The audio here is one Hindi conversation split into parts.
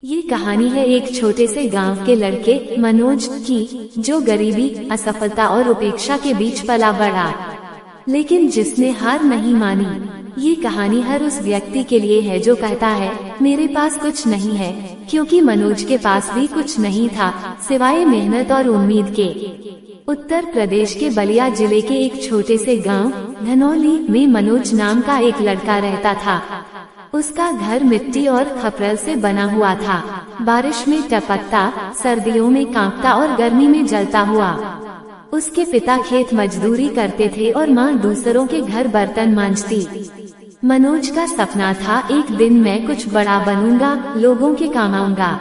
ये कहानी है एक छोटे से गांव के लड़के मनोज की, जो गरीबी, असफलता और उपेक्षा के बीच पला बढ़ा, लेकिन जिसने हार नहीं मानी। ये कहानी हर उस व्यक्ति के लिए है जो कहता है मेरे पास कुछ नहीं है, क्योंकि मनोज के पास भी कुछ नहीं था सिवाय मेहनत और उम्मीद के। उत्तर प्रदेश के बलिया जिले के एक छोटे से गांव धनौली में मनोज नाम का एक लड़का रहता था। उसका घर मिट्टी और खपरल से बना हुआ था। बारिश में टपकता, सर्दियों में कांपता और गर्मी में जलता हुआ। उसके पिता खेत मजदूरी करते थे और माँ दूसरों के घर बर्तन मांजती। मनोज का सपना था एक दिन मैं कुछ बड़ा बनूंगा, लोगों के काम आऊंगा।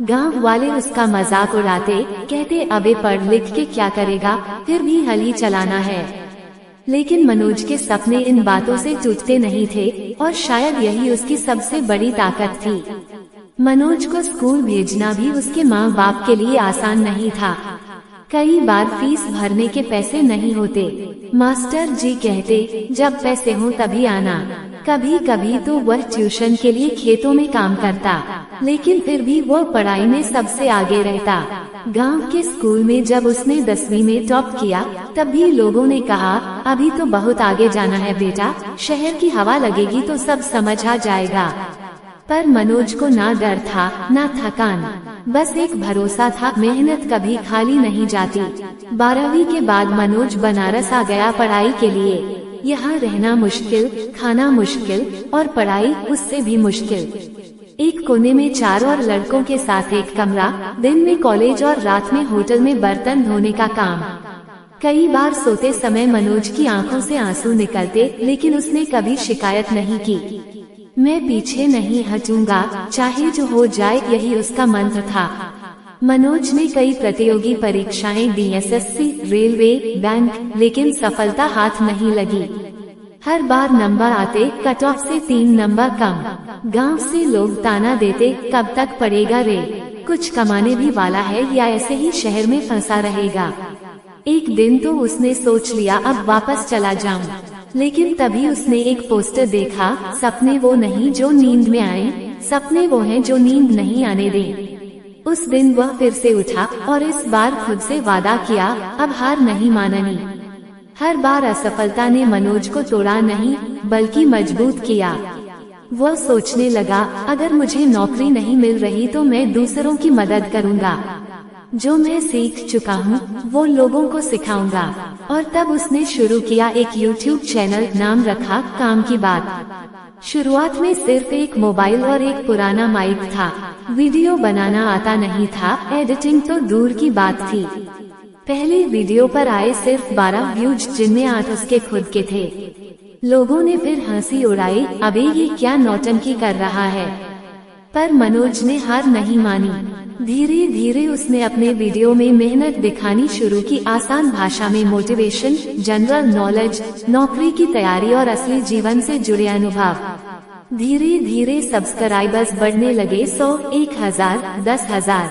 गांव वाले उसका मजाक उड़ाते, कहते अबे पढ़ लिख के क्या करेगा, फिर भी हल ही चलाना है। लेकिन मनोज के सपने इन बातों से टूटते नहीं थे और शायद यही उसकी सबसे बड़ी ताकत थी। मनोज को स्कूल भेजना भी उसके माँ बाप के लिए आसान नहीं था। कई बार फीस भरने के पैसे नहीं होते। मास्टर जी कहते जब पैसे हो तभी आना। कभी कभी तो वह ट्यूशन के लिए खेतों में काम करता, लेकिन फिर भी वह पढ़ाई में सबसे आगे रहता। गांव के स्कूल में जब उसने 10वीं में टॉप किया, तब भी लोगों ने कहा अभी तो बहुत आगे जाना है बेटा, शहर की हवा लगेगी तो सब समझ आ जाएगा। पर मनोज को ना डर था ना थकान, बस एक भरोसा था, मेहनत कभी खाली नहीं जाती। 12वीं के बाद मनोज बनारस आ गया पढ़ाई के लिए। यहाँ रहना मुश्किल, खाना मुश्किल और पढ़ाई उससे भी मुश्किल। एक कोने में 4 और लड़कों के साथ एक कमरा, दिन में कॉलेज और रात में होटल में बर्तन धोने का काम। कई बार सोते समय मनोज की आंखों से आंसू निकलते, लेकिन उसने कभी शिकायत नहीं की। मैं पीछे नहीं हटूंगा, चाहे जो हो जाए, यही उसका मंत्र था। मनोज ने कई प्रतियोगी परीक्षाएं दी, एसएससी, रेलवे, बैंक, लेकिन सफलता हाथ नहीं लगी। हर बार नंबर आते कट ऑफ से 3 नंबर कम। गांव से लोग ताना देते कब तक पढ़ेगा रे, कुछ कमाने भी वाला है या ऐसे ही शहर में फंसा रहेगा। एक दिन तो उसने सोच लिया अब वापस चला जाऊं, लेकिन तभी उसने एक पोस्टर देखा, सपने वो नहीं जो नींद में आए, सपने वो हैं जो नींद नहीं आने दें। उस दिन वह फिर से उठा और इस बार खुद से वादा किया अब हार नहीं माननी। हर बार असफलता ने मनोज को तोड़ा नहीं, बल्कि मजबूत किया। वह सोचने लगा अगर मुझे नौकरी नहीं मिल रही तो मैं दूसरों की मदद करूंगा। जो मैं सीख चुका हूँ वो लोगों को सिखाऊंगा। और तब उसने शुरू किया एक YouTube चैनल, नाम रखा काम की बात। शुरुआत में सिर्फ एक मोबाइल और एक पुराना माइक था। वीडियो बनाना आता नहीं था, एडिटिंग तो दूर की बात थी। पहले वीडियो पर आए सिर्फ 12 व्यूज, जिनमें 8 उसके खुद के थे। लोगों ने फिर हंसी उड़ाई, अबे ये क्या नौटंकी कर रहा है। पर मनोज ने हार नहीं मानी। धीरे धीरे उसने अपने वीडियो में मेहनत दिखानी शुरू की, आसान भाषा में मोटिवेशन, जनरल नॉलेज, नौकरी की तैयारी और असली जीवन से जुड़े अनुभव। धीरे धीरे सब्सक्राइबर्स बढ़ने लगे, 100, 1000, 10,000।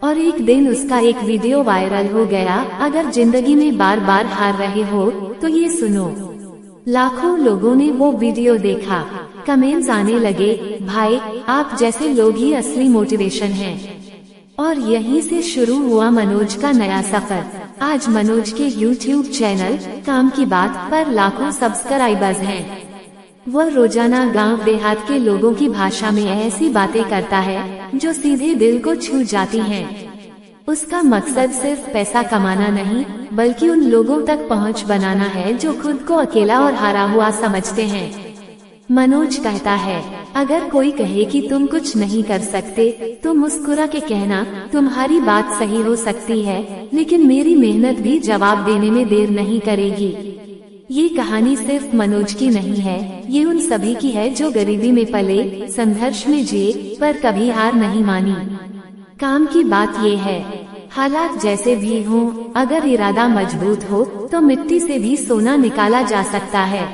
और एक दिन उसका एक वीडियो वायरल हो गया, अगर जिंदगी में बार बार हार रहे हो तो ये सुनो। लाखों लोगों ने वो वीडियो देखा। कमेंट्स आने लगे, भाई आप जैसे लोग ही असली मोटिवेशन हैं। और यहीं से शुरू हुआ मनोज का नया सफर। आज मनोज के YouTube चैनल काम की बात पर लाखों सब्सक्राइबर्स हैं। वह रोजाना गांव देहात के लोगों की भाषा में ऐसी बातें करता है जो सीधे दिल को छू जाती हैं। उसका मकसद सिर्फ पैसा कमाना नहीं, बल्कि उन लोगों तक पहुंच बनाना है जो खुद को अकेला और हारा हुआ समझते हैं। मनोज कहता है अगर कोई कहे कि तुम कुछ नहीं कर सकते तो मुस्कुरा के कहना तुम्हारी बात सही हो सकती है, लेकिन मेरी मेहनत भी जवाब देने में देर नहीं करेगी। ये कहानी सिर्फ मनोज की नहीं है, ये उन सभी की है जो गरीबी में पले, संघर्ष में जिए, पर कभी हार नहीं मानी। काम की बात ये है, हालात जैसे भी हों, अगर इरादा मजबूत हो तो मिट्टी से भी सोना निकाला जा सकता है।